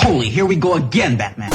Holy, here we go again, Batman.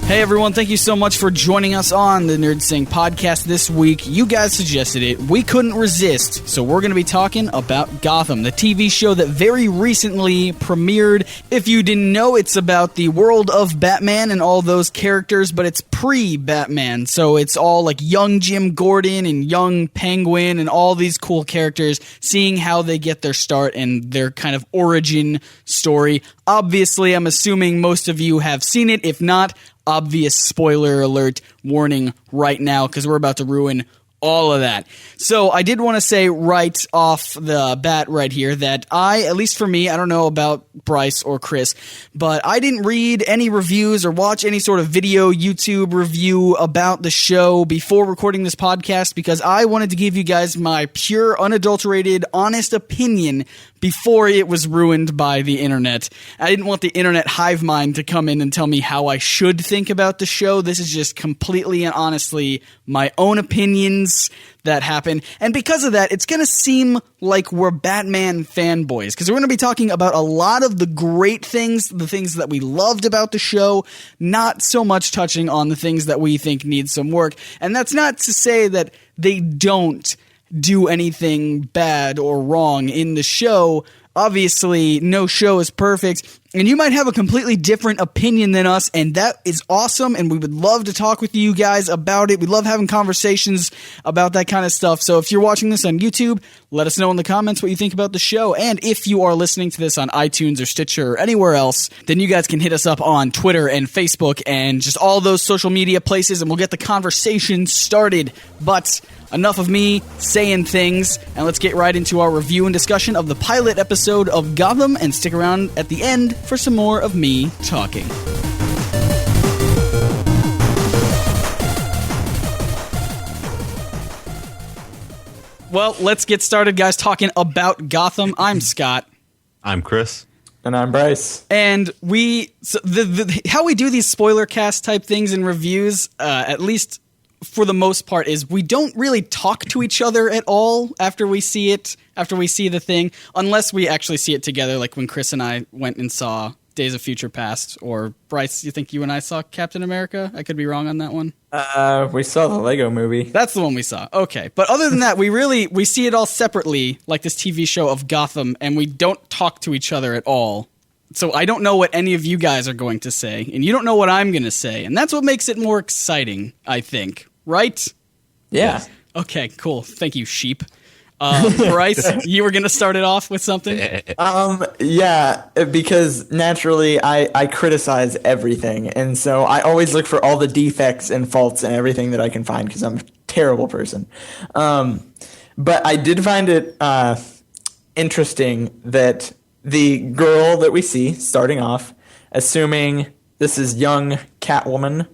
Hey everyone, thank you so much for joining us on the NerdSync podcast this week. You guys suggested it. We couldn't resist, so we're going to be talking about Gotham, the TV show that very recently premiered. If you didn't know, it's about the world of Batman and all those characters, but it's pre-Batman, so it's all like young Jim Gordon and young Penguin and all these cool characters, seeing how they get their start and their kind of origin story. Obviously, I'm assuming most of you have seen it. If not, obvious spoiler alert warning right now, because we're about to ruin all of that. So I did want to say right off the bat right here that at least for me, I don't know about Bryce or Chris, but I didn't read any reviews or watch any sort of video YouTube review about the show before recording this podcast, because I wanted to give you guys my pure, unadulterated, honest opinion before it was ruined by the internet. I didn't want the internet hive mind to come in and tell me how I should think about the show. This is just completely and honestly my own opinions that happen. And because of that, it's going to seem like we're Batman fanboys, because we're going to be talking about a lot of the great things, the things that we loved about the show, not so much touching on the things that we think need some work. And that's not to say that they don't do anything bad or wrong in the show. Obviously, no show is perfect, and you might have a completely different opinion than us, and that is awesome, and we would love to talk with you guys about it. We love having conversations about that kind of stuff. So if you're watching this on YouTube, let us know in the comments what you think about the show. And if you are listening to this on iTunes or Stitcher or anywhere else, then you guys can hit us up on Twitter and Facebook and just all those social media places, and we'll get the conversation started. But enough of me saying things, and let's get right into our review and discussion of the pilot episode of Gotham, and stick around at the end for some more of me talking. Well, let's get started, guys, talking about Gotham. I'm Scott. I'm Chris. And I'm Bryce. And how we do these spoiler cast type things in reviews, at least for the most part, is we don't really talk to each other at all after we see the thing, unless we actually see it together, like when Chris and I went and saw Days of Future Past. Or Bryce, you think you and I saw Captain America? I could be wrong on that one. We saw the Lego movie. That's the one we saw. Okay. But other than that, we see it all separately, like this TV show of Gotham, and we don't talk to each other at all. So I don't know what any of you guys are going to say, and you don't know what I'm going to say. And that's what makes it more exciting, I think. Right? Yeah. Okay, cool. Thank you, sheep. Bryce, you were going to start it off with something? Yeah, because naturally I criticize everything. And so I always look for all the defects and faults and everything that I can find, because I'm a terrible person. But I did find it interesting that the girl that we see starting off, assuming this is young Catwoman.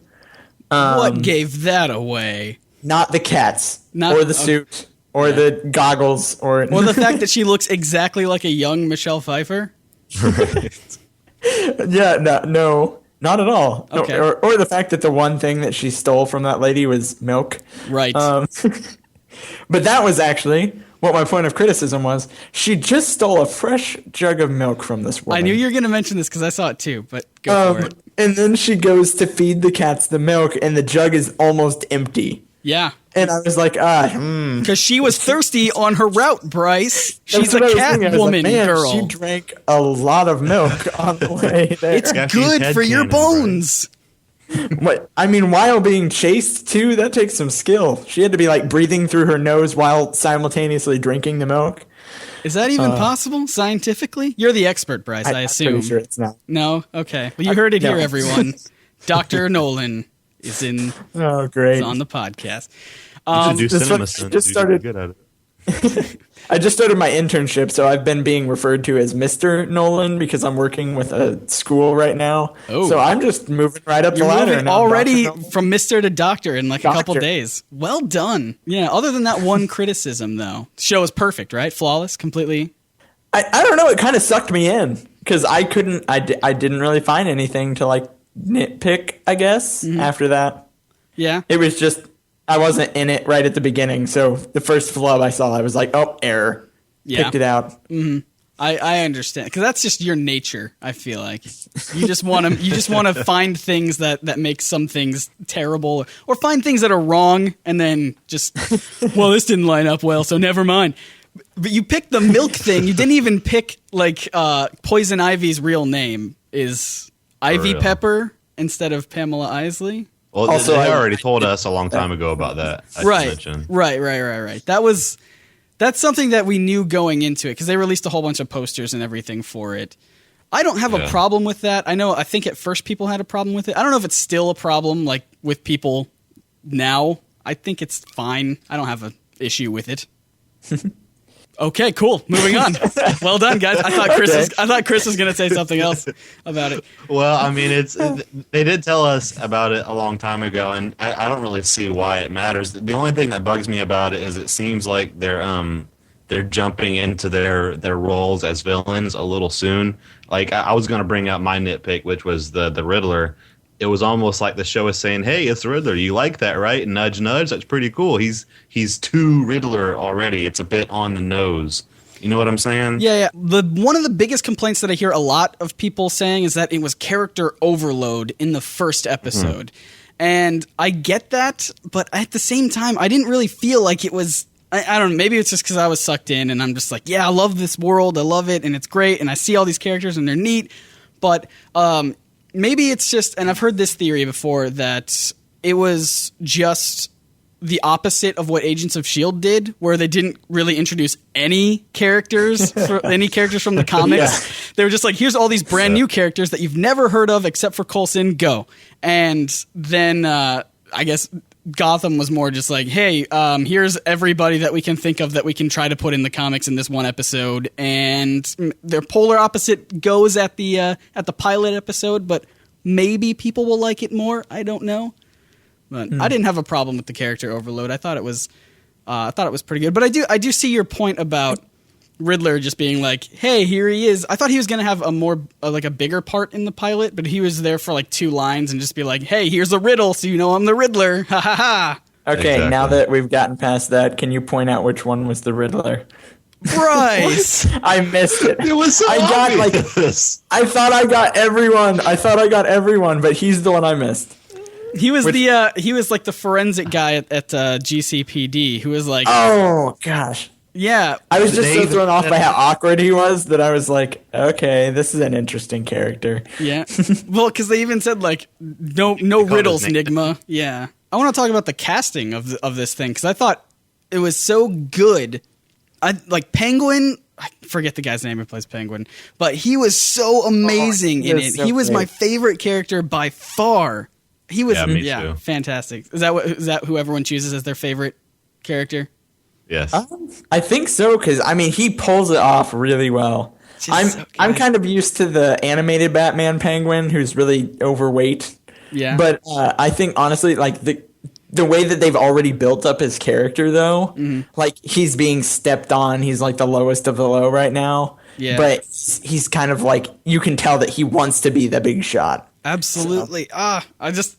What gave that away? Not the cats, or the suit, or the goggles, or the fact that she looks exactly like a young Michelle Pfeiffer. Right. Yeah, no, not at all. Okay. No, or the fact that the one thing that she stole from that lady was milk. Right. But that was actually what my point of criticism was. She just stole a fresh jug of milk from this woman. I knew you were going to mention this because I saw it too, but go for it. And then she goes to feed the cats the milk, and the jug is almost empty. Yeah. And I was like, because she was thirsty on her route, Bryce. She's a cat woman girl. She drank a lot of milk on the way there. It's good for your bones. What? I mean, while being chased too, that takes some skill. She had to be like breathing through her nose while simultaneously drinking the milk. Is that even possible scientifically? You're the expert, Bryce, I assume. I'm pretty sure it's not. No? Okay. Well, you heard it here, everyone. Dr. Nolen is in. Oh, great! Is on the podcast. Just started. Good at it. I just started my internship, so I've been being referred to as Mr. Nolen because I'm working with a school right now. Oh. So I'm just moving right up the ladder. Moving already from Mr. to Doctor in like a couple days. Well done. Yeah, other than that one criticism, though. The show is perfect, right? Flawless, completely. I don't know. It kind of sucked me in because I didn't really find anything to like nitpick, I guess, after that. Yeah. It was just, I wasn't in it right at the beginning. So the first flub I saw, I was like, oh, error. Yeah. Picked it out. Mm-hmm. I understand, because that's just your nature. I feel like you just want to find things that make some things terrible, or find things that are wrong, and then just, well, this didn't line up well, so never mind. But you picked the milk thing. You didn't even pick like Poison Ivy's real name is Ivy Pepper instead of Pamela Isley. Well, also, they already told us a long time ago about that. Right. That's something that we knew going into it, because they released a whole bunch of posters and everything for it. I don't have a problem with that. I think at first people had a problem with it. I don't know if it's still a problem like with people now. I think it's fine. I don't have an issue with it. Okay, cool. Moving on. Well done, guys. I thought Chris was going to say something else about it. Well, I mean, they did tell us about it a long time ago, and I don't really see why it matters. The only thing that bugs me about it is it seems like they're jumping into their roles as villains a little soon. Like I was going to bring up my nitpick, which was the Riddler. It was almost like the show is saying, "Hey, it's the Riddler. You like that, right? Nudge, nudge. That's pretty cool. He's too Riddler already. It's a bit on the nose." You know what I'm saying? Yeah. One of the biggest complaints that I hear a lot of people saying is that it was character overload in the first episode. And I get that, but at the same time, I didn't really feel like it was... I don't know, maybe it's just because I was sucked in and I'm just like, yeah, I love this world, I love it, and it's great, and I see all these characters and they're neat, but... maybe it's just, and I've heard this theory before, that it was just the opposite of what Agents of S.H.I.E.L.D. did, where they didn't really introduce any characters from the comics. Yeah. They were just like, here's all these brand new characters that you've never heard of except for Coulson, go. And then I guess Gotham was more just like, hey, here's everybody that we can think of that we can try to put in the comics in this one episode, and their polar opposite goes at the pilot episode, but maybe people will like it more. I don't know, but I didn't have a problem with the character overload. I thought it was pretty good. But I do see your point about Riddler just being like, hey, here he is. I thought he was going to have a bigger part in the pilot, but he was there for like 2 lines and just be like, hey, here's a riddle, so you know I'm the Riddler. Ha ha ha. Okay, exactly. Now that we've gotten past that, can you point out which one was the Riddler? Bryce! I missed it. It was so obvious. I thought I got everyone, but he's the one I missed. He was he was like the forensic guy at GCPD who was like, oh gosh. Yeah, I was just so thrown off by how awkward he was that I was like, okay, this is an interesting character. Yeah. Well, because they even said, like, no riddles, Nigma. Yeah. I want to talk about the casting of this thing, because I thought it was so good. Penguin, I forget the guy's name who plays Penguin, but he was so amazing in it. He was my favorite character by far. He was fantastic. Is that who everyone chooses as their favorite character? Yes. I think so, because, I mean, he pulls it off really well. I'm kind of used to the animated Batman Penguin, who's really overweight. Yeah. But I think, honestly, like, the way that they've already built up his character, though, like, he's being stepped on. He's, like, the lowest of the low right now. Yeah. But he's kind of, like, you can tell that he wants to be the big shot. Absolutely. So.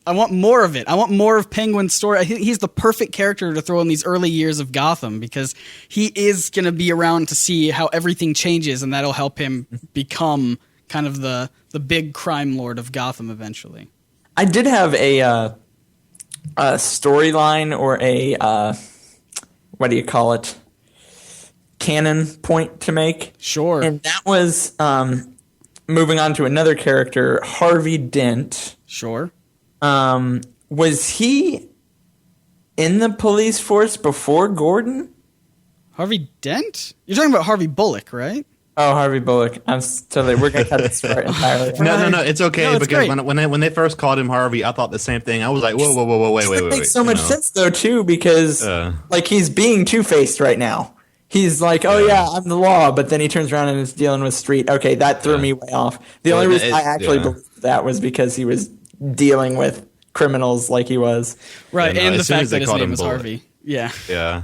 I want more of it. I want more of Penguin's story. He's the perfect character to throw in these early years of Gotham, because he is going to be around to see how everything changes, and that'll help him become kind of the big crime lord of Gotham eventually. I did have a storyline, or a what do you call it? Canon point to make. Sure. And that was moving on to another character, Harvey Dent. Sure. Was he in the police force before Gordon? Harvey Dent? You're talking about Harvey Bullock, right? Oh, Harvey Bullock. I'm totally. We're gonna cut this part entirely. No. It's okay, because when they first called him Harvey, I thought the same thing. I was like, whoa, wait. It makes so much sense though, too, because like he's being two-faced right now. He's like, I'm the law, but then he turns around and is dealing with street. Okay, that threw me way off. The only reason I actually believed that was because he was dealing with criminals like he was. Right, and the fact that his name was Harvey. Yeah. Yeah.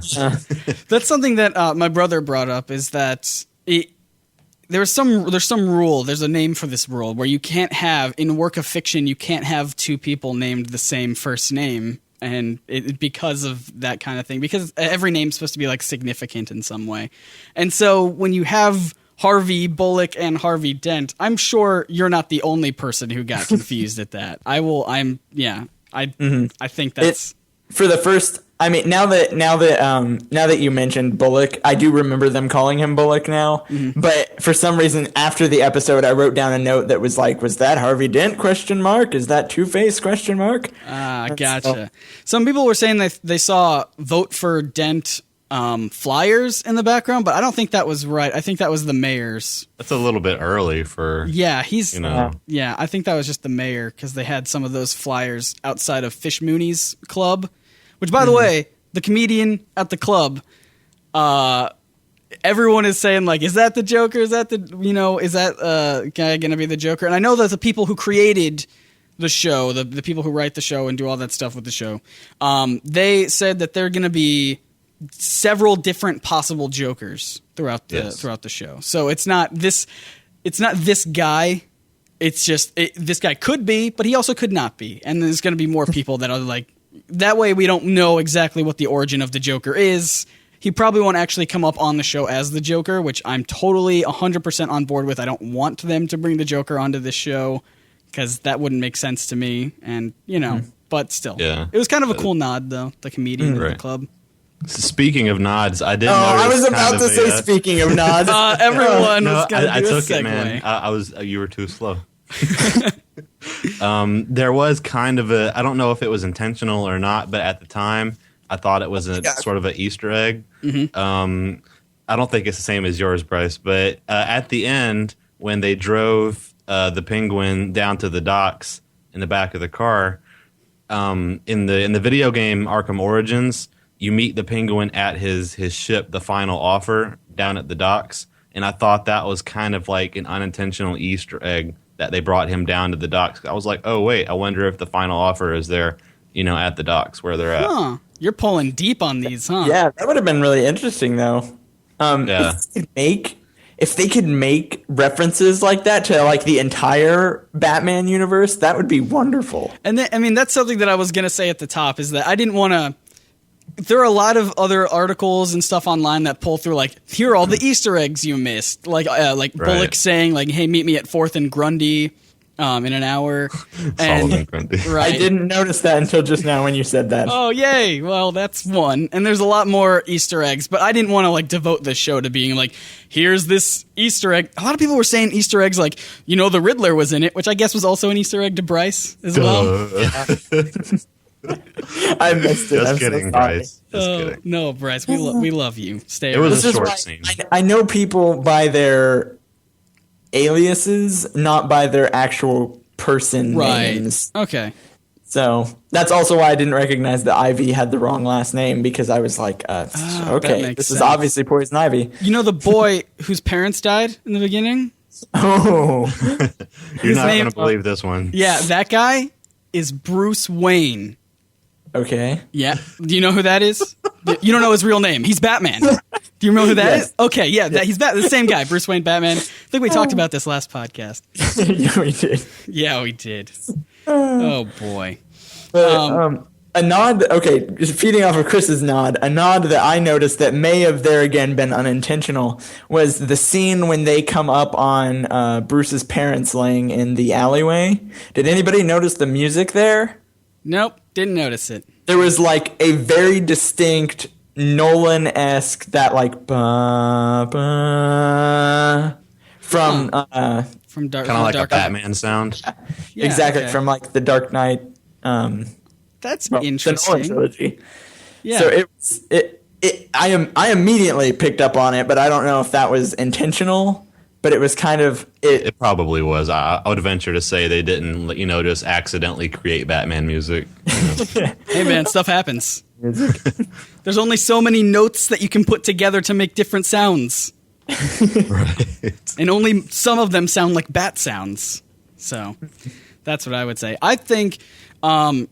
That's something that my brother brought up, is that there's some rule. There's a name for this rule where you can't have, in a work of fiction, you can't have 2 people named the same first name. And because of that kind of thing, because every name's supposed to be like significant in some way. And so when you have Harvey Bullock and Harvey Dent. I'm sure you're not the only person who got confused at that. I think that's for the first. I mean, now that you mentioned Bullock, I do remember them calling him Bullock now. Mm-hmm. But for some reason, after the episode, I wrote down a note that was like, "Was that Harvey Dent? ? Is that Two-Face ? Gotcha. Some people were saying they saw vote for Dent flyers in the background, but I don't think that was right. I think that was the mayor's. That's a little bit early for. Yeah, Yeah, I think that was just the mayor because they had some of those flyers outside of Fish Mooney's club. Which, by the way, the comedian at the club, everyone is saying, like, is that the Joker? Is that guy going to be the Joker? And I know that the people who created the show, the people who write the show and do all that stuff with the show, they said that there are going to be several different possible Jokers throughout the show. So it's not this guy. It's just this guy could be, but he also could not be. And there's going to be more people that are like. That way we don't know exactly what the origin of the Joker is. He probably won't actually come up on the show as the Joker, which I'm totally 100% on board with. I don't want them to bring the Joker onto this show because that wouldn't make sense to me. And, but still. Yeah. It was kind of a cool nod, though, the comedian at the club. Speaking of nods, I did notice I was about to say speaking of nods. Everyone was going to do a took segue. It, man. You were too slow. There was kind of I don't know if it was intentional or not, but at the time I thought it was sort of an Easter egg. Mm-hmm. I don't think it's the same as yours, Bryce, but at the end when they drove the Penguin down to the docks in the back of the car, in the video game Arkham Origins, you meet the Penguin at his ship, The Final Offer, down at the docks, and I thought that was kind of like an unintentional Easter egg that they brought him down to the docks. I was like, oh, wait, I wonder if the final offer is there, at the docks where they're at. Huh. You're pulling deep on these, huh? Yeah, that would have been really interesting, though. If they could make references like that to, like, the entire Batman universe, that would be wonderful. And then, that's something that I was going to say at the top, is that I didn't want to... There are a lot of other articles and stuff online that pull through, like, here are all the Easter eggs you missed. Like Bullock saying, like, hey, meet me at 4th and Grundy in an hour. Solomon Grundy. Right. I didn't notice that until just now when you said that. Oh, yay. Well, that's one. And there's a lot more Easter eggs, but I didn't want to, like, devote the show to being like, here's this Easter egg. A lot of people were saying Easter eggs like, the Riddler was in it, which I guess was also an Easter egg to Bryce as well. I missed it. Just kidding, Bryce. Just kidding. No, Bryce, we love you. Stay. It was a short scene. I know people by their aliases, not by their actual person names. Okay. So that's also why I didn't recognize that Ivy had the wrong last name, because I was like, okay, this is obviously Poison Ivy. The boy whose parents died in the beginning? Oh. You're not going to believe this one. Yeah, that guy is Bruce Wayne. Okay. Yeah. Do you know who that is? You don't know his real name. He's Batman. Do you remember who that is? Okay, yeah, he's the same guy, Bruce Wayne, Batman. I think we talked about this last podcast. Yeah, we did. Yeah, we did. Oh, boy. A nod, okay, feeding off of Chris's nod, a nod that I noticed that may have there again been unintentional was the scene when they come up on Bruce's parents laying in the alleyway. Did anybody notice the music there? Nope, didn't notice it. There was like a very distinct Nolan-esque, that like from Dark kind of like a Batman sound. Yeah, exactly, okay. From like the Dark Knight. That's interesting. The Nolan trilogy. Yeah. So I immediately picked up on it, but I don't know if that was intentional. But it was kind of It probably was. I would venture to say they didn't, just accidentally create Batman music. Hey man, stuff happens. There's only so many notes that you can put together to make different sounds. Right. And only some of them sound like bat sounds. So that's what I would say. I think not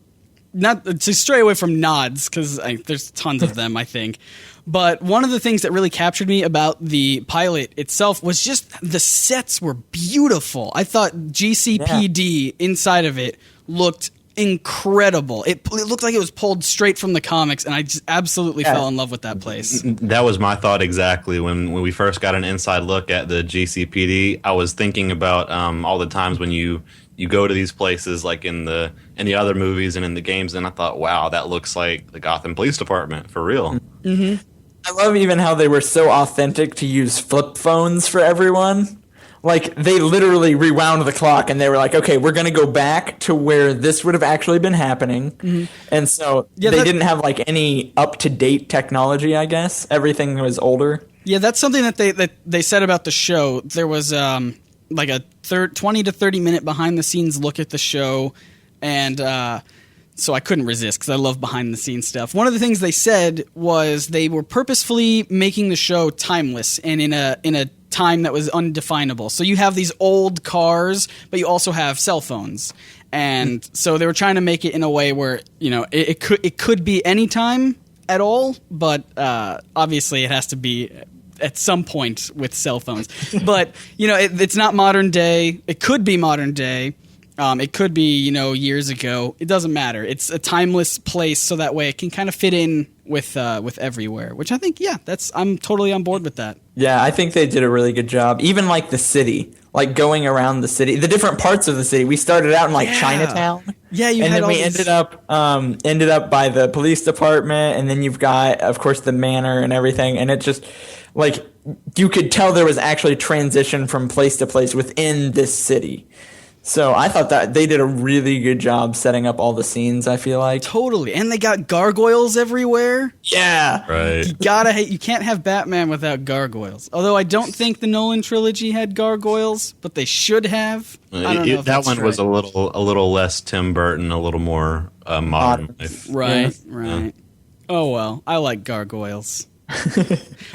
to stray away from nods, because there's tons of them, I think. But one of the things that really captured me about the pilot itself was just the sets were beautiful. I thought GCPD inside of it looked incredible. It looked like it was pulled straight from the comics, and I just absolutely fell in love with that place. That was my thought exactly when we first got an inside look at the GCPD. I was thinking about all the times when you go to these places like in the other movies and in the games, and I thought, wow, that looks like the Gotham Police Department for real. Mm-hmm. I love even how they were so authentic to use flip phones for everyone. Like, they literally rewound the clock, and they were like, okay, we're going to go back to where this would have actually been happening. Mm-hmm. And so they didn't have, like, any up-to-date technology, I guess. Everything was older. Yeah, that's something that they said about the show. There was, like, a 20 to 30-minute behind-the-scenes look at the show, and so I couldn't resist because I love behind-the-scenes stuff. One of the things they said was they were purposefully making the show timeless and in a time that was undefinable. So you have these old cars, but you also have cell phones. And so they were trying to make it in a way where, you know, it could be any time at all, but obviously it has to be at some point with cell phones. But, you know, it's not modern day. It could be modern day. It could be, you know, years ago. It doesn't matter. It's a timeless place, so that way it can kind of fit in with everywhere. Which I think, I'm totally on board with that. Yeah, I think they did a really good job. Even like the city, like going around the city, the different parts of the city. We started out in like Chinatown. Yeah, and then we ended up by the police department, and then you've got, of course, the manor and everything. And it just like you could tell there was actually transition from place to place within this city. So I thought that they did a really good job setting up all the scenes, I feel like. Totally. And they got gargoyles everywhere. Yeah. Right. You can't have Batman without gargoyles. Although I don't think the Nolan trilogy had gargoyles, but they should have. I don't know if that one right. was a little less Tim Burton, a little more modern. Right. Yeah. Oh, well. I like gargoyles.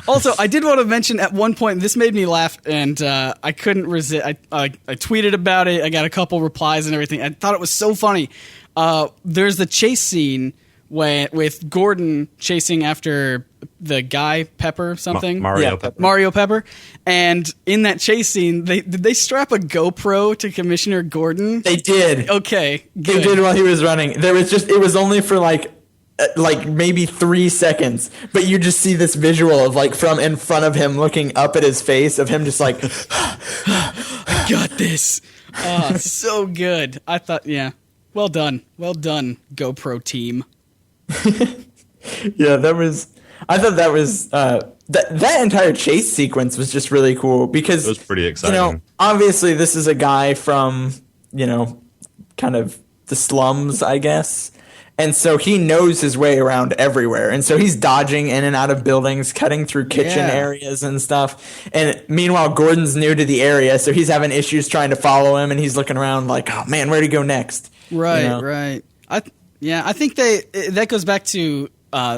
Also, I did want to mention at one point, this made me laugh, and I couldn't resist. I tweeted about it. I got a couple replies and everything. I thought it was so funny. There's the chase scene with Gordon chasing after the guy Pepper something. Mario Pepper. And in that chase scene, did they strap a GoPro to Commissioner Gordon? They did. Okay, good. They did while he was running. It was only for like maybe 3 seconds, but you just see this visual of like from in front of him looking up at his face of him just like I got this. Oh, so good. I thought, well done GoPro team. Yeah, I thought that was that entire chase sequence was just really cool because it was pretty exciting. You know, obviously this is a guy from, you know, kind of the slums, I guess. And so he knows his way around everywhere. And so he's dodging in and out of buildings, cutting through kitchen areas and stuff. And meanwhile, Gordon's new to the area, so he's having issues trying to follow him, and he's looking around like, oh, man, where to go next? Right, you know? Right. I think that goes back to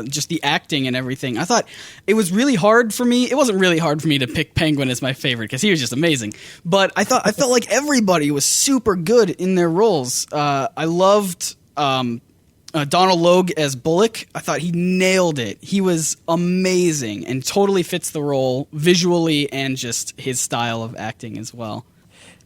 just the acting and everything. I thought it was really hard for me. It wasn't really hard for me to pick Penguin as my favorite because he was just amazing. But I felt like everybody was super good in their roles. I loved Donald Logue as Bullock. I thought he nailed it. He was amazing and totally fits the role visually and just his style of acting as well.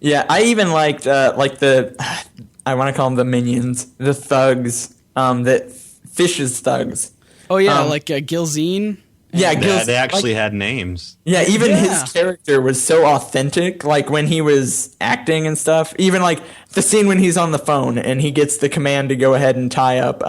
Yeah, I even liked I want to call them the minions, the thugs, that Fish's thugs. Oh yeah, Gilzine. Yeah, they actually had names. Yeah, even his character was so authentic, like when he was acting and stuff. Even like the scene when he's on the phone and he gets the command to go ahead and tie up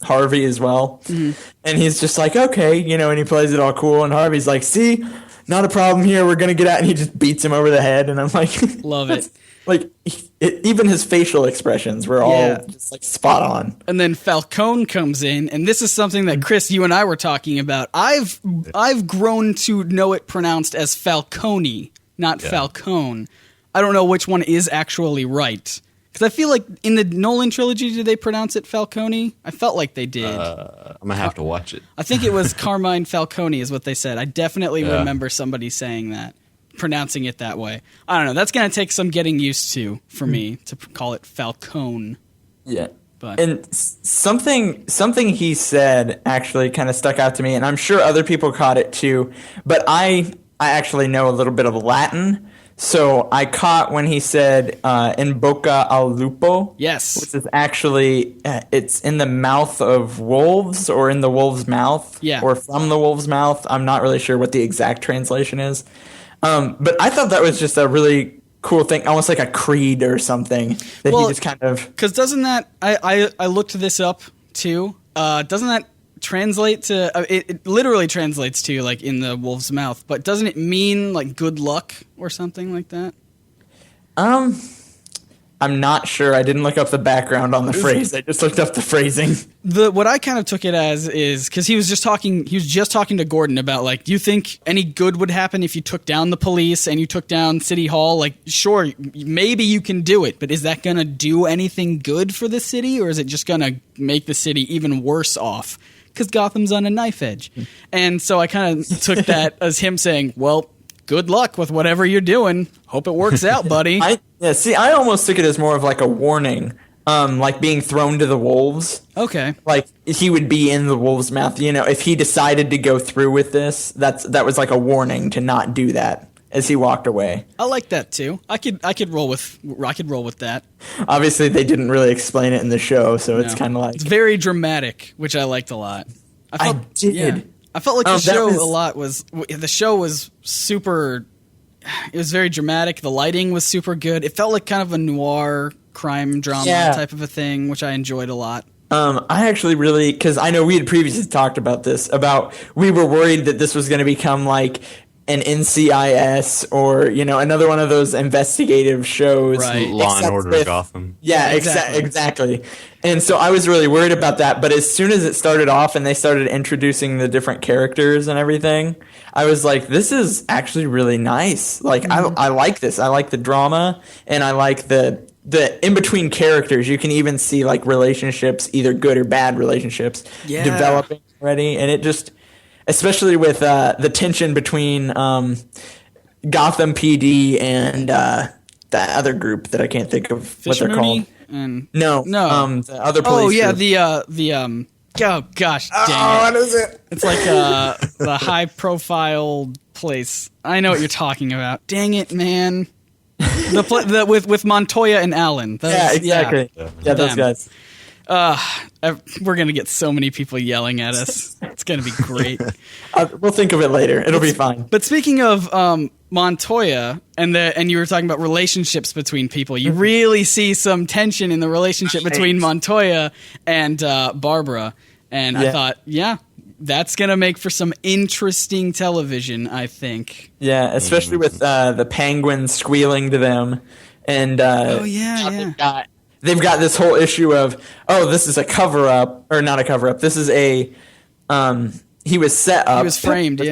Harvey as well. Mm-hmm. And he's just like, okay, you know, and he plays it all cool. And Harvey's like, see, not a problem here. We're going to get out. And he just beats him over the head. And I'm like, love it. Like, even his facial expressions were all just like spot on. And then Falcone comes in, and this is something that Chris, you and I were talking about. I've grown to know it pronounced as Falcone, not Falcone. I don't know which one is actually right. Because I feel like in the Nolan trilogy, did they pronounce it Falcone? I felt like they did. I'm going to have to watch it. I think it was Carmine Falcone is what they said. I definitely remember somebody saying that. Pronouncing it that way. I don't know. That's going to take some getting used to for me to call it Falcone. Yeah. But. And something he said actually kind of stuck out to me, and I'm sure other people caught it too, but I actually know a little bit of Latin, So I caught when he said "in boca al lupo." Yes. Which is actually it's in the mouth of wolves, or in the wolf's mouth, or from the wolf's mouth. I'm not really sure what the exact translation is, but I thought that was just a really cool thing, almost like a creed or something that he just kind of. Because doesn't that I looked this up too? Doesn't that translate to it literally translates to like in the wolf's mouth, but doesn't it mean like good luck or something like that? I'm not sure. I didn't look up the background on the phrase. I just looked up the phrasing. What I kind of took it as is because he was just talking to Gordon about like, do you think any good would happen if you took down the police and you took down City Hall? Like, sure, maybe you can do it, but is that going to do anything good for the city, or is it just going to make the city even worse off? Because Gotham's on a knife edge. And so I kind of took that as him saying, well, good luck with whatever you're doing. Hope it works out, buddy. I almost took it as more of like a warning, like being thrown to the wolves. Okay. Like he would be in the wolf's mouth. You know, if he decided to go through with this, that was like a warning to not do that as he walked away. I like that too. I could roll with that. Obviously, they didn't really explain it in the show, so it's kind of like it's very dramatic, which I liked a lot. I did. Yeah. I felt like the show was super. It was very dramatic. The lighting was super good. It felt like kind of a noir crime drama type of a thing, which I enjoyed a lot. I actually really, because I know we had previously talked about this, we were worried that this was going to become like an NCIS or, you know, another one of those investigative shows. Right. Law and Order Gotham. Yeah, exactly. And so I was really worried about that. But as soon as it started off and they started introducing the different characters and everything, I was like, this is actually really nice. Like, I like this. I like the drama, and I like the in-between characters. You can even see, like, relationships, either good or bad relationships, developing already. And it just... Especially with the tension between Gotham PD and that other group that I can't think of what they're called. No. The other police group. Oh gosh, dang it. What is it? It's like the high-profile place. I know what you're talking about. Dang it, man. With Montoya and Allen. Exactly. Yeah, those guys. We're going to get so many people yelling at us. It's going to be great. We'll think of it later. It'll be fine. But speaking of Montoya, and you were talking about relationships between people, you really see some tension in the relationship between Montoya and Barbara. And I thought, that's going to make for some interesting television, I think. Yeah, especially with the penguin squealing to them. And they've got this whole issue of, this is a cover-up, or not a cover-up. This is a, he was set up. He was framed,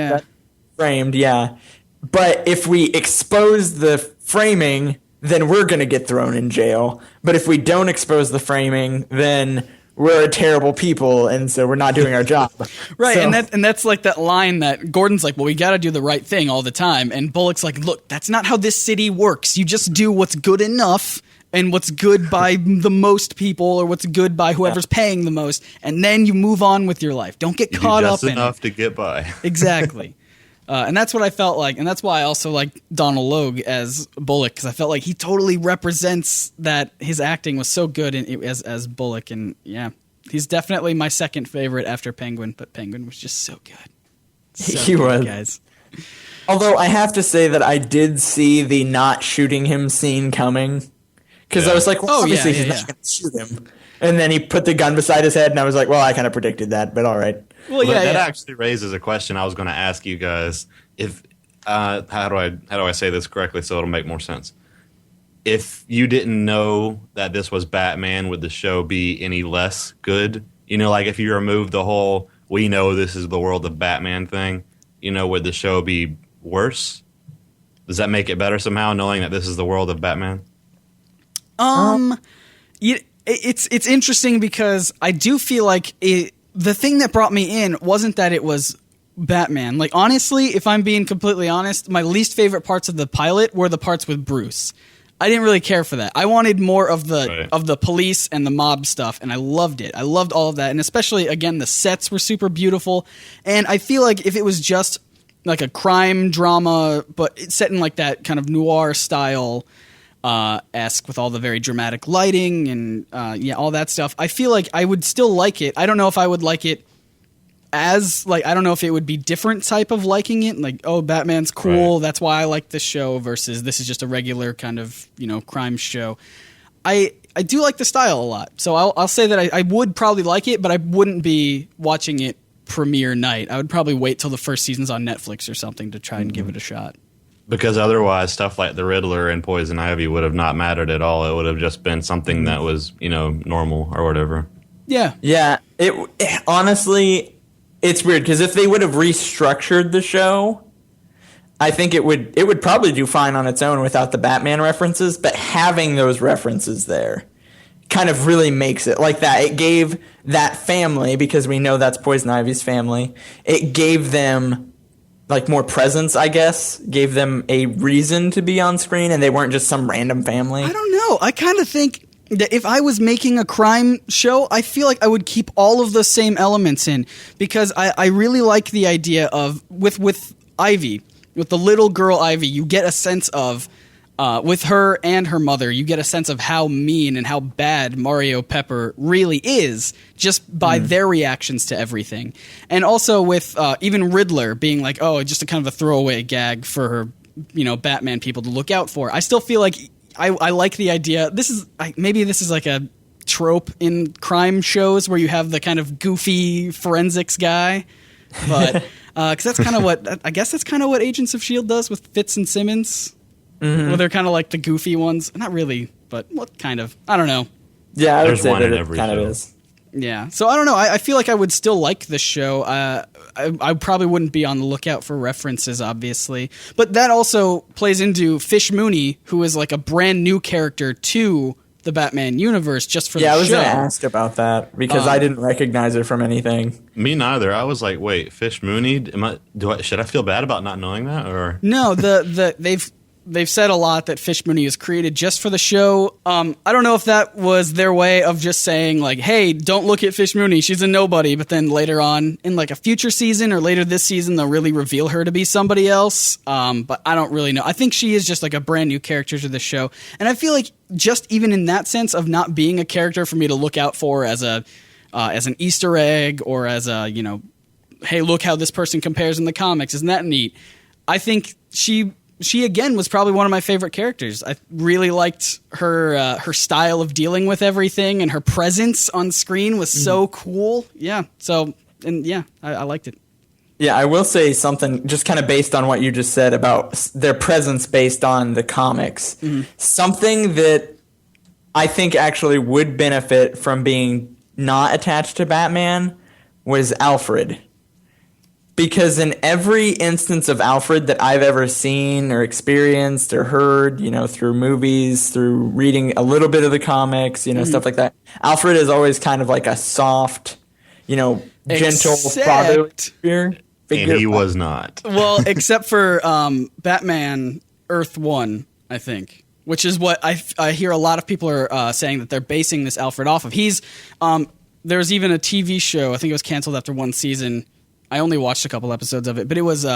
Framed, yeah. But if we expose the framing, then we're going to get thrown in jail. But if we don't expose the framing, then we're terrible people, and so we're not doing our job. Right, so, and that's like that line that Gordon's like, well, we got to do the right thing all the time. And Bullock's like, look, that's not how this city works. You just do what's good enough and what's good by the most people, or what's good by whoever's paying the most, and then you move on with your life. Don't get caught up in it. Just enough to get by. Exactly. And that's what I felt like, and that's why I also like Donald Logue as Bullock, because I felt like he totally represents that. His acting was so good as Bullock, and he's definitely my second favorite after Penguin, but Penguin was just so good. He was. Guys. Although I have to say that I did see the not shooting him scene coming. Because I was like, well, obviously he's not going to shoot him. And then he put the gun beside his head, and I was like, well, I kind of predicted that, but all right. Well, that actually raises a question I was going to ask you guys. If how do I say this correctly so it'll make more sense? If you didn't know that this was Batman, would the show be any less good? You know, like if you remove the whole "we know this is the world of Batman" thing, you know, would the show be worse? Does that make it better somehow, knowing that this is the world of Batman? It's interesting because I do feel like the thing that brought me in wasn't that it was Batman. Like, honestly, if I'm being completely honest, my least favorite parts of the pilot were the parts with Bruce. I didn't really care for that. I wanted more of the police and the mob stuff, and I loved it. I loved all of that, and especially, again, the sets were super beautiful. And I feel like if it was just like a crime drama, but it's set in like that kind of noir style esque with all the very dramatic lighting and all that stuff. I feel like I would still like it. I don't know if I would like it as like, I don't know if it would be different type of liking it, like, oh, Batman's cool, right, that's why I like this show, versus this is just a regular kind of, crime show. I do like the style a lot, so I'll say that I would probably like it, but I wouldn't be watching it premiere night. I would probably wait till the first season's on Netflix or something to try and give it a shot. Because otherwise, stuff like the Riddler and Poison Ivy would have not mattered at all. It would have just been something that was, normal or whatever. Yeah. Yeah. Honestly, it's weird because if they would have restructured the show, I think it would probably do fine on its own without the Batman references, but having those references there kind of really makes it like that. It gave that family, because we know that's Poison Ivy's family, it gave them like more presence, I guess, gave them a reason to be on screen, and they weren't just some random family. I don't know. I kind of think that if I was making a crime show, I feel like I would keep all of the same elements in, because I really like the idea of, with Ivy, with the little girl Ivy, you get a sense of, with her and her mother, you get a sense of how mean and how bad Mario Pepper really is just by their reactions to everything. And also with even Riddler being like, oh, just a kind of a throwaway gag for her, Batman people to look out for. I still feel like I like the idea. Maybe this is like a trope in crime shows where you have the kind of goofy forensics guy, but because that's kind of what Agents of S.H.I.E.L.D. does with Fitz and Simmons. Mm-hmm. Well, they're kind of like the goofy ones. Not really, but what kind of? I don't know. Yeah, I would There's say one that in it every kind show. of is. Yeah, so I don't know. I feel like I would still like this show. I probably wouldn't be on the lookout for references, obviously. But that also plays into Fish Mooney, who is like a brand new character to the Batman universe just for the show. Yeah, I was going to ask about that because I didn't recognize her from anything. Me neither. I was like, wait, Fish Mooney? Should I feel bad about not knowing that? Or no, they've said a lot that Fish Mooney is created just for the show. I don't know if that was their way of just saying like, hey, don't look at Fish Mooney, she's a nobody. But then later on in like a future season or later this season, they'll really reveal her to be somebody else. But I don't really know. I think she is just like a brand new character to the show. And I feel like just even in that sense of not being a character for me to look out for as an Easter egg or as a, hey, look how this person compares in the comics. Isn't that neat? I think she again was probably one of my favorite characters. I really liked her style of dealing with everything, and her presence on screen was so cool. Yeah. So, I liked it. Yeah, I will say something just kind of based on what you just said about their presence based on the comics. Mm-hmm. Something that I think actually would benefit from being not attached to Batman was Alfred. Because in every instance of Alfred that I've ever seen or experienced or heard, through movies, through reading a little bit of the comics, stuff like that, Alfred is always kind of like a soft, gentle, fatherly figure. And he was not. Well, except for Batman Earth 1, I think, which is what I hear a lot of people are saying that they're basing this Alfred off of. There's even a TV show, I think it was canceled after one season. I only watched a couple episodes of it, but it was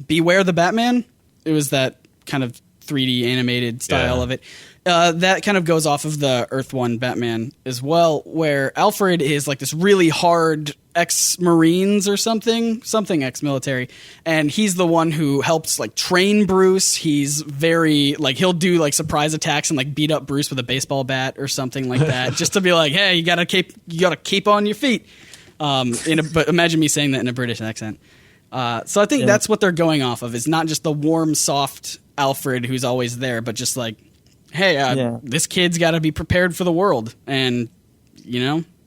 Beware the Batman. It was that kind of 3D animated style of it. That kind of goes off of the Earth 1 Batman as well, where Alfred is like this really hard ex-Marines or something ex-military, and he's the one who helps like train Bruce. He's very like, he'll do like surprise attacks and like beat up Bruce with a baseball bat or something like that, just to be like, hey, you gotta keep on your feet. But imagine me saying that in a British accent. So I think that's what they're going off of. Is not just the warm, soft Alfred who's always there, but just like, hey, this kid's got to be prepared for the world, and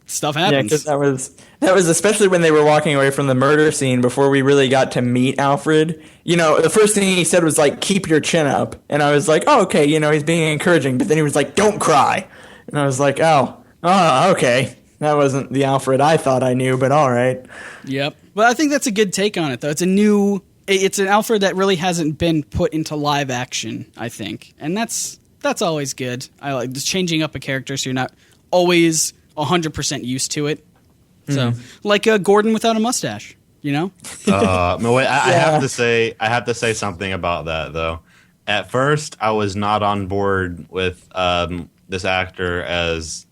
stuff happens. Yeah, because that was especially when they were walking away from the murder scene before we really got to meet Alfred. The first thing he said was like, "Keep your chin up," and I was like, "Oh, okay," he's being encouraging. But then he was like, "Don't cry," and I was like, "Oh, okay." That wasn't the Alfred I thought I knew, but all right. Yep. But I think that's a good take on it, though. It's an Alfred that really hasn't been put into live action, I think. And that's always good. I like just changing up a character so you're not always 100% used to it. So, like Gordon without a mustache. you know? No, wait, I have to say something about that though. At first, I was not on board with this actor as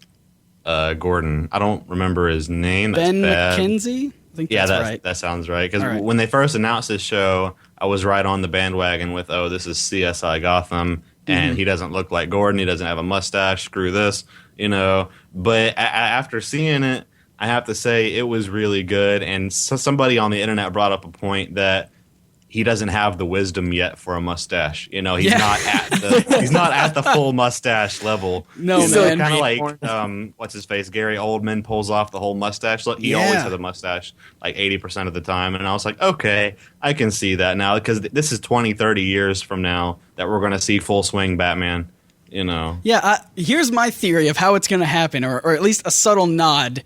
Gordon. I don't remember his name. That's Ben bad. McKenzie? I think that's right. That sounds right. Because right. when they first announced this show, I was right on the bandwagon with, oh, this is CSI Gotham, and he doesn't look like Gordon. He doesn't have a mustache. Screw this, you know. But after seeing it, I have to say it was really good. And so somebody on the internet brought up a point that he doesn't have the wisdom yet for a mustache. You know, he's not at the full mustache level. No, you know, man. Kind of like what's his face? Gary Oldman pulls off the whole mustache look. He always has a mustache like 80% of the time. And I was like, okay, I can see that now because this is 20, 30 years from now that we're going to see full swing Batman. You know. Yeah. Here's my theory of how it's going to happen, or at least a subtle nod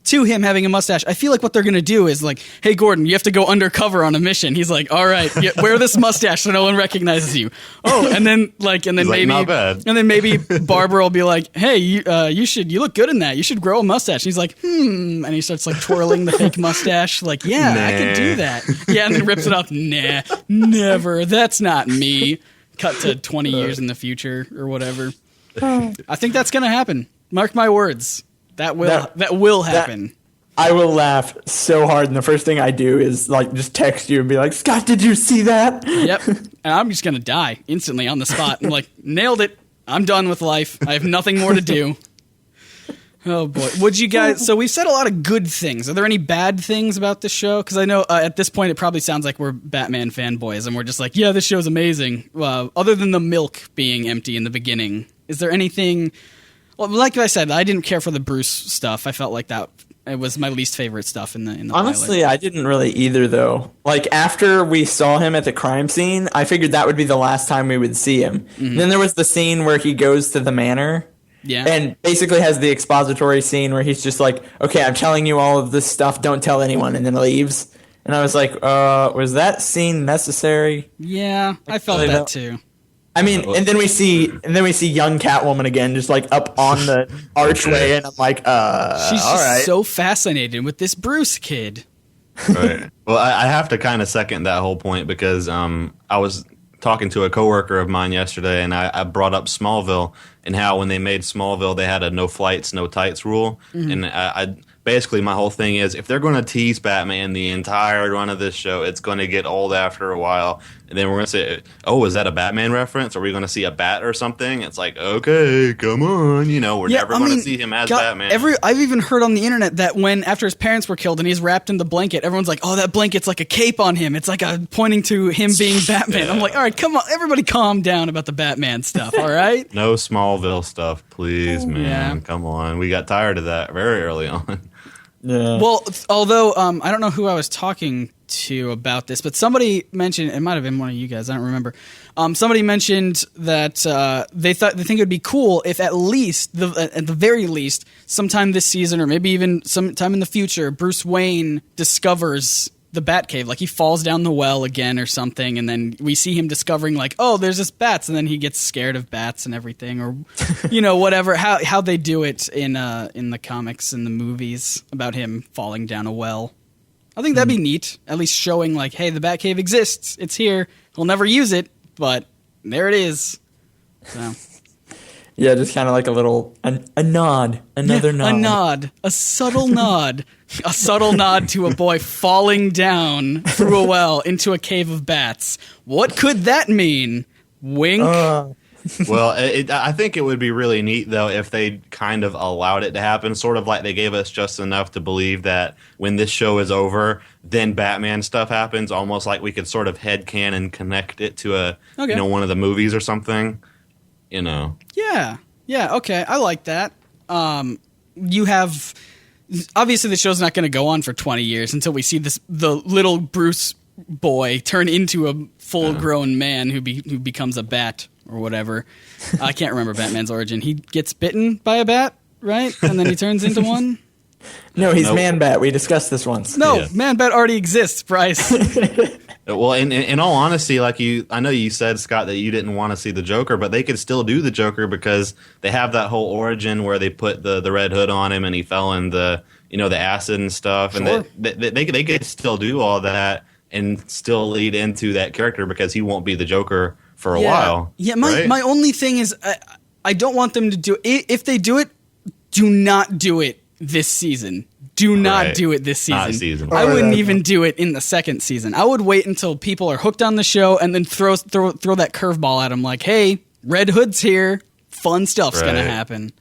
to him having a mustache. I feel like what they're going to do is like, hey, Gordon, you have to go undercover on a mission. He's like, all right, wear this mustache so no one recognizes you. Oh, and then maybe, not bad. And then maybe Barbara will be like, hey, you look good in that. You should grow a mustache. And he's like, and he starts like twirling the fake mustache. Like, yeah, I could do that. Yeah, and then rips it off. Nah, never. That's not me. Cut to 20 years in the future or whatever. I think that's going to happen. Mark my words. That will happen. I will laugh so hard, and the first thing I do is like just text you and be like, Scott, did you see that? Yep. And I'm just gonna die instantly on the spot. I'm like, nailed it. I'm done with life. I have nothing more to do. Oh boy. Would you guys? So we've said a lot of good things. Are there any bad things about this show? Because I know at this point it probably sounds like we're Batman fanboys, and we're just like, yeah, this show's amazing. Other than the milk being empty in the beginning, is there anything? Well, like I said, I didn't care for the Bruce stuff. I felt like that it was my least favorite stuff in the Honestly, pilot. I didn't really either, though. Like, after we saw him at the crime scene, I figured that would be the last time we would see him. Mm-hmm. Then there was the scene where he goes to the manor. Yeah. And basically has the expository scene where he's just like, okay, I'm telling you all of this stuff, don't tell anyone, and then leaves. And I was like, was that scene necessary? Yeah, I felt that too. I mean, and then we see young Catwoman again, just like up on the archway, and I'm like, she's all just right. so fascinated with this Bruce kid. Right. Well, I have to kind of second that whole point because I was talking to a coworker of mine yesterday, and I brought up Smallville and how when they made Smallville, they had a no flights, no tights rule, and I basically my whole thing is if they're going to tease Batman the entire run of this show, it's going to get old after a while. And then we're going to say, oh, is that a Batman reference? Are we going to see a bat or something? It's like, okay, come on. You know, we're never going to see him as Batman. I've even heard on the internet that after his parents were killed and he's wrapped in the blanket, everyone's like, oh, that blanket's like a cape on him. It's like pointing to him being Batman. I'm like, all right, come on. Everybody calm down about the Batman stuff, all right? No Smallville stuff, please, man. Come on. We got tired of that very early on. Yeah. Well, although I don't know who I was talking to about this, but somebody mentioned, it might have been one of you guys, I don't remember. Somebody mentioned that they think it would be cool if at the very least, sometime this season or maybe even sometime in the future, Bruce Wayne discovers the Batcave, like he falls down the well again or something, and then we see him discovering like, oh, there's this bats, and then he gets scared of bats and everything, or you know, whatever. How they do it in the comics and the movies about him falling down a well. I think that'd be neat. At least showing like, hey, the Batcave exists. It's here. He'll never use it, but there it is. So. Yeah, just kind of like a little a nod, nod, a nod, a subtle nod. A subtle nod to a boy falling down through a well into a cave of bats. What could that mean? Wink. Well, I think it would be really neat, though, if they kind of allowed it to happen, sort of like they gave us just enough to believe that when this show is over, then Batman stuff happens, almost like we could sort of headcanon connect it to one of the movies or something, you know. Yeah, okay, I like that. You have... Obviously, the show's not going to go on for 20 years until we see the little Bruce boy turn into a full-grown man who becomes a bat or whatever. I can't remember Batman's origin. He gets bitten by a bat, right? And then he turns into one? No, he's Man-Bat. We discussed this once. No, Man-Bat already exists, Bryce. Well, in all honesty, I know you said, Scott, that you didn't want to see the Joker, but they could still do the Joker because they have that whole origin where they put the Red Hood on him and he fell in the the acid and stuff, and Sure. they could still do all that and still lead into that character because he won't be the Joker for a while. Yeah, right? my only thing is I don't want them to do it. If they do it, do not do it this season. Do not Right. do it this season. Not season. I Or wouldn't that- even do it in the second season. I would wait until people are hooked on the show and then throw that curveball at them like, hey, Red Hood's here. Fun stuff's going to Right. happen.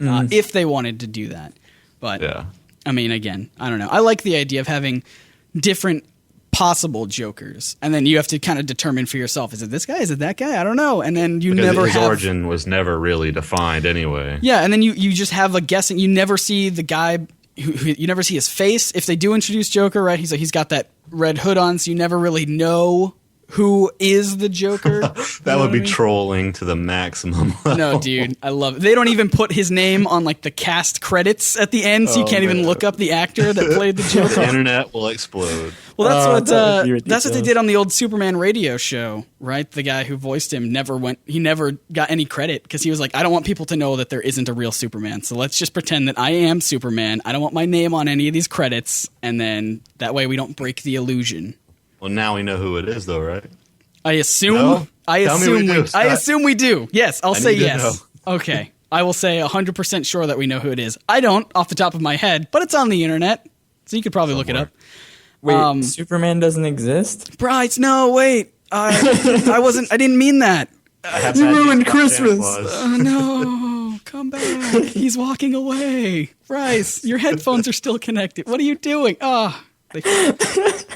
If they wanted to do that. But, Yeah. I mean, again, I don't know. I like the idea of having different possible Jokers. And then you have to kind of determine for yourself, is it this guy? Is it that guy? I don't know. And then you Because never his have... origin was never really defined anyway. Yeah, and then you just have a guessing. You never see the guy. You never see his face. If they do introduce Joker, right? He's got that red hood on, so you never really know who is the Joker. That would be trolling to the maximum level. No, dude, I love it. They don't even put his name on like the cast credits at the end, so you can't even look up the actor that played the The Joker. internet will explode. Well, that would be that's what ridiculous. they did on the old Superman radio show, right? The guy who voiced him never got any credit because he was like, I don't want people to know that there isn't a real Superman, so let's just pretend that I am Superman. I don't want my name on any of these credits, and then that way we don't break the illusion. Well, now we know who it is, though, right? I assume. No? I Tell me assume. we do, I Scott. assume we do. Yes, I'll say need to yes. Okay, I will say 100% sure that we know who it is. I don't off the top of my head, but it's on the internet, so you could probably look it up. Wait, Superman doesn't exist? Bryce, no, wait. I wasn't. I didn't mean that. I have You had ruined these Christmas. clause. Oh, no, come back. He's walking away. Bryce, your headphones are still connected. What are you doing?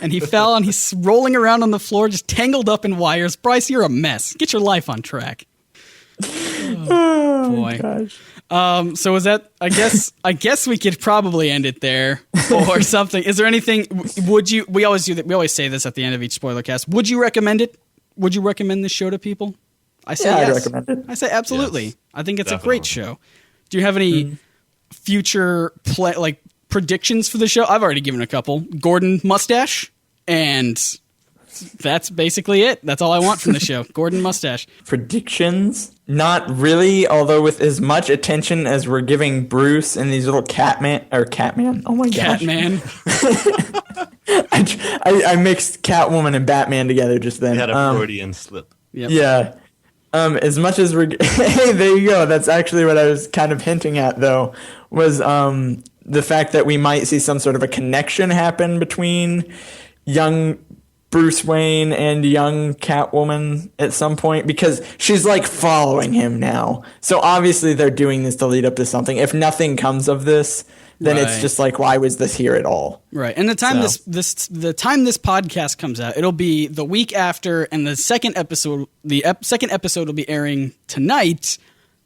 And he fell and he's rolling around on the floor, just tangled up in wires. Bryce, you're a mess. Get your life on track. Oh, boy. Gosh. So is that? I guess we could probably end it there or something. Is there anything? Would you? We always do that. We always say this at the end of each spoiler cast. Would you recommend it? Would you recommend this show to people? I say Yeah, I'd yes. recommend it. I say absolutely. Yes, I think it's a definitely. great show. Do you have any future predictions for the show? I've already given a couple. Gordon mustache, and that's basically it. That's all I want from the show. Gordon mustache. Predictions? Not really, although with as much attention as we're giving Bruce and these little Catman. Oh my gosh. Catman. I mixed Catwoman and Batman together just then. He had a Freudian slip. Yep. Yeah. As much as we're hey, there you go. That's actually what I was kind of hinting at, though, was the fact that we might see some sort of a connection happen between young Bruce Wayne and young Catwoman at some point, because she's like following him now. So obviously they're doing this to lead up to something. If nothing comes of this, then it's Right. just like, why was this here at all? Right, and the time So. the time this podcast comes out, it'll be the week after, and the second episode, second episode will be airing tonight.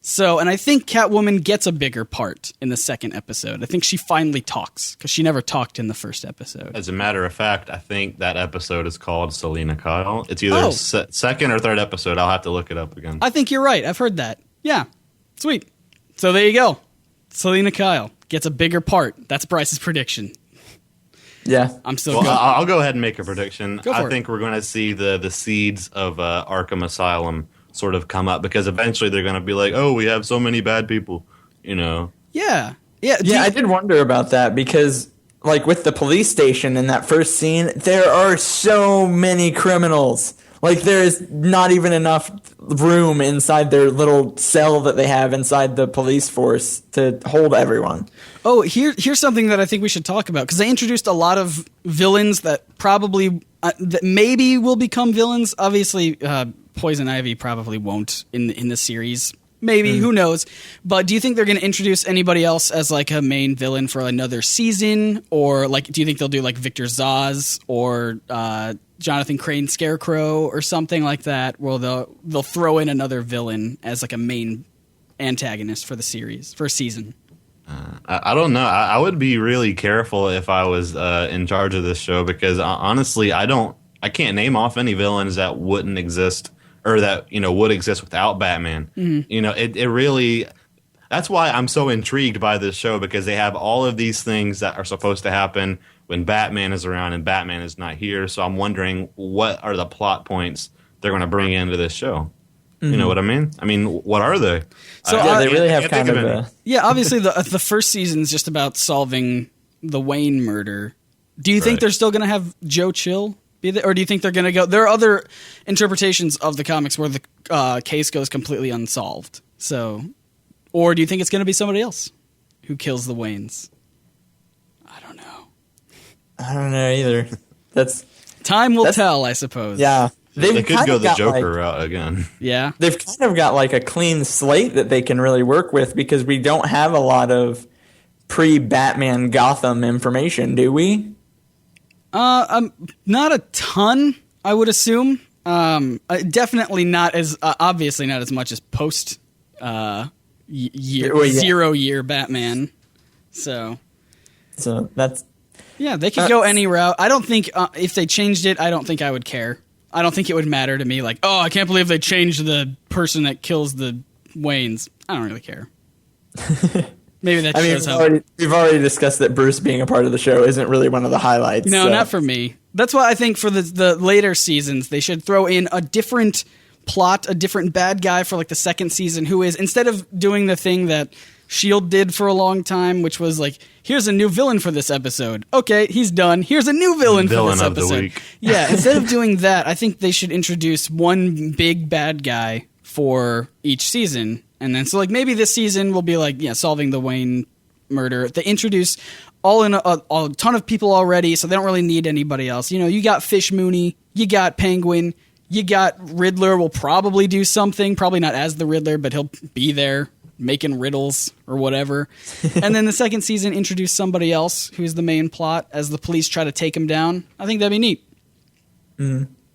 So, and I think Catwoman gets a bigger part in the second episode. I think she finally talks because she never talked in the first episode. As a matter of fact, I think that episode is called Selena Kyle. It's either Oh. second or third episode. I'll have to look it up again. I think you're right. I've heard that. Yeah, sweet. So there you go. Selena Kyle gets a bigger part. That's Bryce's prediction. Yeah. I'm still Well, going. I'll go ahead and make a prediction. Go for I it. think we're going to see the seeds of Arkham Asylum sort of come up, because eventually they're going to be like, oh, we have so many bad people, Yeah. Yeah, Do you- I did wonder about that because, like, with the police station in that first scene, there are so many criminals. Like, there is not even enough room inside their little cell that they have inside the police force to hold everyone. Oh, here's something that I think we should talk about, because they introduced a lot of villains that probably that maybe will become villains. Obviously, Poison Ivy probably won't in the series. Maybe, who knows? But do you think they're going to introduce anybody else as like a main villain for another season, or like do you think they'll do like Victor Zsasz or Jonathan Crane Scarecrow or something like that, where they'll throw in another villain as like a main antagonist for the series for a season? I don't know. I would be really careful if I was in charge of this show, because honestly, I can't name off any villains that wouldn't exist, or that would exist without Batman. It really. That's why I'm so intrigued by this show, because they have all of these things that are supposed to happen when Batman is around and Batman is not here. So I'm wondering, what are the plot points they're going to bring into this show? You know what I mean? I mean, what are they? So Yeah, they really I have can't kind think of any. a... Yeah, obviously the first season is just about solving the Wayne murder, do you think Right. they're still going to have Joe Chill be there? Or do you think they're going to go... There are other interpretations of the comics where the case goes completely unsolved. So, or do you think it's going to be somebody else who kills the Waynes? I don't know. I don't know either. Time will tell, I suppose. Yeah. They could kind go of the got, Joker like, route again. Yeah. They've kind of got like a clean slate that they can really work with because we don't have a lot of pre-Batman Gotham information, do we? Not a ton, I would assume. Definitely not as obviously not as much as post year Well, yeah. 0 year Batman. So that's yeah, they could go any route. I don't think if they changed it, I don't think I would care. I don't think it would matter to me. Like, oh, I can't believe they changed the person that kills the Waynes. I don't really care. Maybe that shows how. We've already discussed that Bruce being a part of the show isn't really one of the highlights. No, so. not for me. That's why I think for the later seasons, they should throw in a different plot, a different bad guy for like the second season who is, instead of doing the thing that S.H.I.E.L.D. did for a long time, which was like, here's a new villain for this episode. Okay, he's done. Here's a new villain for this Villain of the episode. week. Yeah, instead of doing that, I think they should introduce one big bad guy for each season. And then, so like maybe this season will be like, yeah, solving the Wayne murder. They introduce a ton of people already, so they don't really need anybody else. You know, you got Fish Mooney, you got Penguin, you got Riddler will probably do something, probably not as the Riddler, but he'll be there making riddles or whatever. And then the second season introduce somebody else who's the main plot as the police try to take him down. I think that'd be neat.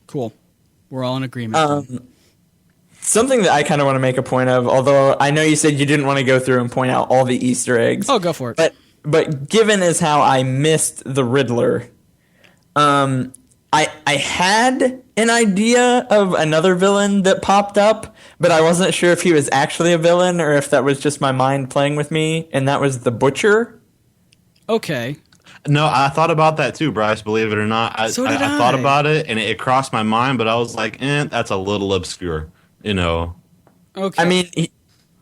Cool. We're all in agreement. Something that I kind of want to make a point of, although I know you said you didn't want to go through and point out all the Easter eggs. Oh, go for it. But given as how I missed the Riddler, I had an idea of another villain that popped up, but I wasn't sure if he was actually a villain or if that was just my mind playing with me, and that was the Butcher. Okay. No, I thought about that too, Bryce, believe it or not. I thought about it, and it crossed my mind, but I was like, that's a little obscure, you know. Okay. I mean,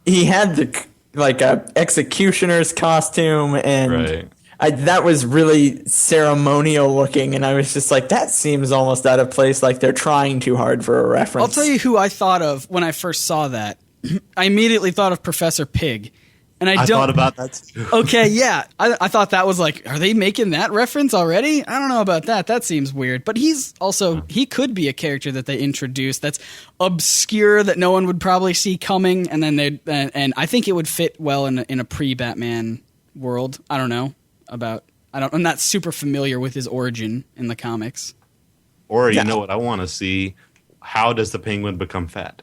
he had the like a executioner's costume, and Right. That was really ceremonial looking, and I was just like, that seems almost out of place, like they're trying too hard for a reference. I'll tell you who I thought of when I first saw that. I immediately thought of Professor Pig. And I thought about that too. Okay, yeah. I thought that was like, are they making that reference already? I don't know about that. That seems weird. But he's also, he could be a character that they introduced that's obscure that no one would probably see coming. And then and I think it would fit well in a pre-Batman world. I don't know about, I'm not super familiar with his origin in the comics. Or you know what I want to see? How does the Penguin become fat?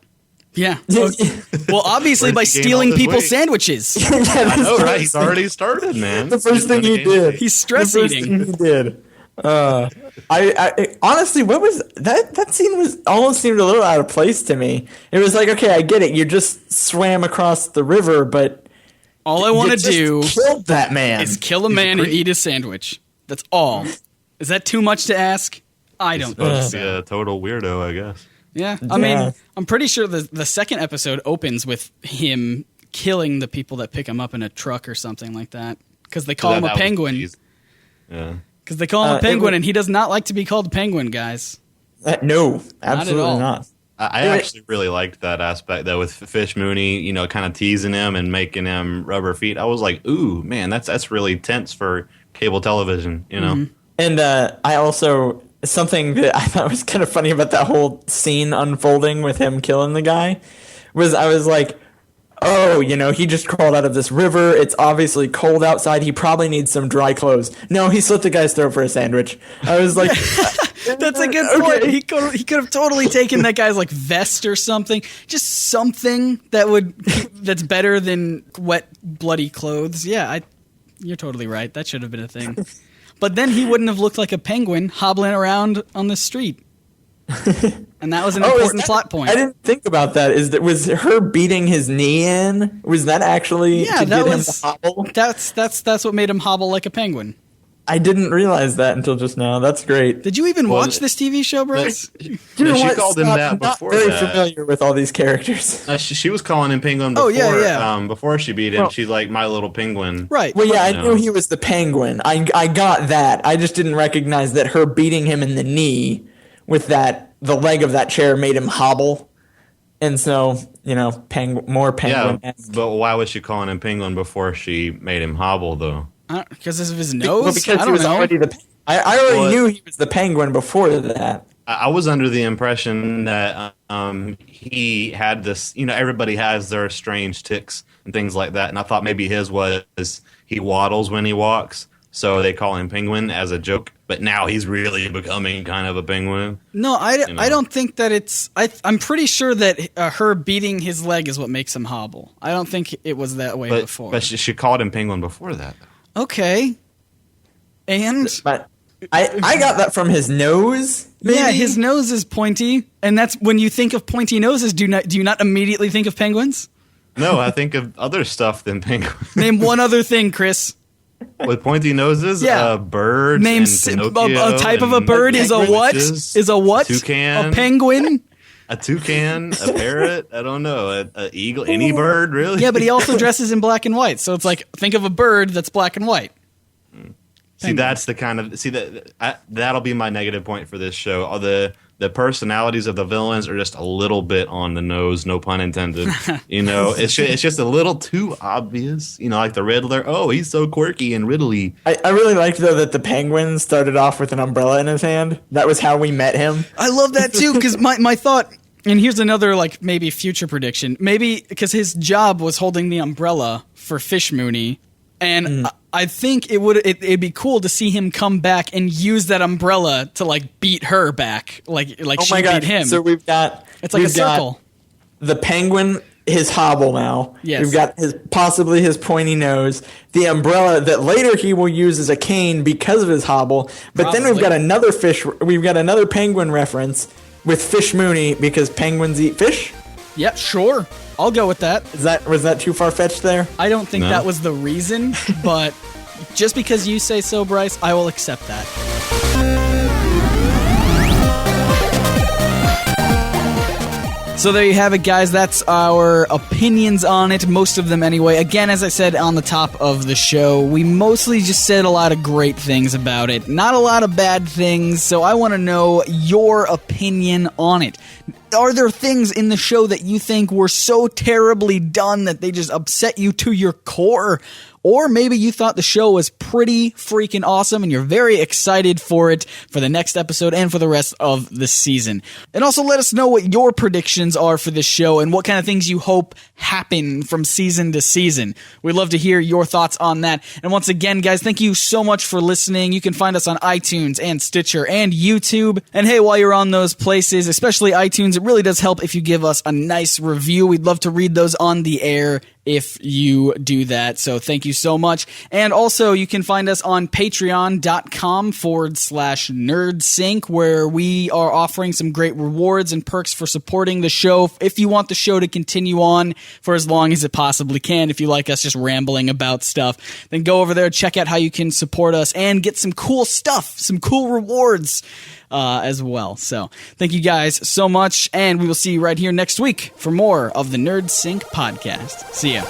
Yeah. Well, obviously by Where's he gain stealing all this people's weight? sandwiches. I know, right? He's already started, man. The first thing he did. He's stress The first eating. thing he did. I honestly, what was that scene was almost seemed a little out of place to me. It was like, okay, I get it. You just swam across the river, but All I want to you just do killed that man. is kill a man and eat his sandwich. That's all. Is that too much to ask? I don't think Supposed to be so. a total weirdo, I guess. Yeah, I mean, I'm pretty sure the second episode opens with him killing the people that pick him up in a truck or something like that. Because they call him a penguin. Yeah. Because they call him a penguin, and he does not like to be called a penguin, guys. No, absolutely all. not. I actually really liked that aspect, though, with Fish Mooney, you know, kind of teasing him and making him rubber feet. I was like, ooh, man, that's really tense for cable television, you know? Mm-hmm. And I also, something that I thought was kind of funny about that whole scene unfolding with him killing the guy was I was like, oh, you know, he just crawled out of this river. It's obviously cold outside. He probably needs some dry clothes. No, he slit the guy's throat for a sandwich. I was like... That's a good point. He could have totally taken that guy's like vest or something. Just something that's better than wet, bloody clothes. Yeah, you're totally right. That should have been a thing. But then he wouldn't have looked like a penguin hobbling around on the street. And that was an important plot point. I didn't think about that. Was her beating his knee in? Was that actually to get him to hobble? That's what made him hobble like a penguin. I didn't realize that until just now. That's great. Did you even watch this TV show, Bryce? She called him that before I'm not very that. familiar with all these characters. She was calling him Penguin before, before she beat him. Well, She's like My Little Penguin. Right. Well, yeah, I You knew know. he was the Penguin. I got that. I just didn't recognize that her beating him in the knee with the leg of that chair made him hobble. And so, more Penguin. Yeah, but why was she calling him Penguin before she made him hobble, though? Because of his nose? Well, because I he don't was know. already I already knew he was the Penguin before that. I was under the impression that he had this, everybody has their strange tics and things like that. And I thought maybe his was he waddles when he walks. So they call him Penguin as a joke. But now he's really becoming kind of a penguin. No, I don't think that it's... I'm pretty sure that her beating his leg is what makes him hobble. I don't think it was that way before. But she called him Penguin before that. Okay. And... But I got that from his nose. Maybe? Yeah, his nose is pointy. And that's when you think of pointy noses, do you not immediately think of penguins? No, I think of other stuff than penguins. Name one other thing, Chris. With pointy noses, Yeah. Birds. Name a type of a bird is a what? Is a what? Toucan. A penguin? A toucan, a parrot, I don't know, a eagle, any bird, really? Yeah, but he also dresses in black and white. So it's like, think of a bird that's black and white. See, that's the kind of that'll be my negative point for this show. All the personalities of the villains are just a little bit on the nose, no pun intended. It's just a little too obvious. Like the Riddler. Oh, he's so quirky and riddly. I really liked though that the Penguin started off with an umbrella in his hand. That was how we met him. I love that too, because my thought, and here's another like maybe future prediction, maybe because his job was holding the umbrella for Fish Mooney, and I think it'd be cool to see him come back and use that umbrella to like beat her back, like she beat him. So it's like a circle. The Penguin, his hobble now. Yes. We've got possibly his pointy nose. The umbrella that later he will use as a cane because of his hobble. But then we've got another Penguin reference with Fish Mooney because penguins eat fish. Yeah, sure. I'll go with that. Was that too far-fetched there? I don't think that was the reason, but just because you say so, Bryce, I will accept that. So there you have it, guys. That's our opinions on it, most of them anyway. Again, as I said on the top of the show, we mostly just said a lot of great things about it. Not a lot of bad things, so I want to know your opinion on it. Are there things in the show that you think were so terribly done that they just upset you to your core? Or maybe you thought the show was pretty freaking awesome and you're very excited for it for the next episode and for the rest of the season. And also let us know what your predictions are for this show and what kind of things you hope happen from season to season. We'd love to hear your thoughts on that. And once again, guys, thank you so much for listening. You can find us on iTunes and Stitcher and YouTube. And hey, while you're on those places, especially iTunes, it really does help if you give us a nice review. We'd love to read those on the air if you do that. So thank you so much. And also you can find us on patreon.com/NerdSync, where we are offering some great rewards and perks for supporting the show. If you want the show to continue on for as long as it possibly can, if you like us just rambling about stuff, then go over there, check out how you can support us and get some cool stuff, some cool rewards as well. So thank you guys so much, and we will see you right here next week for more of the NerdSync podcast. See ya.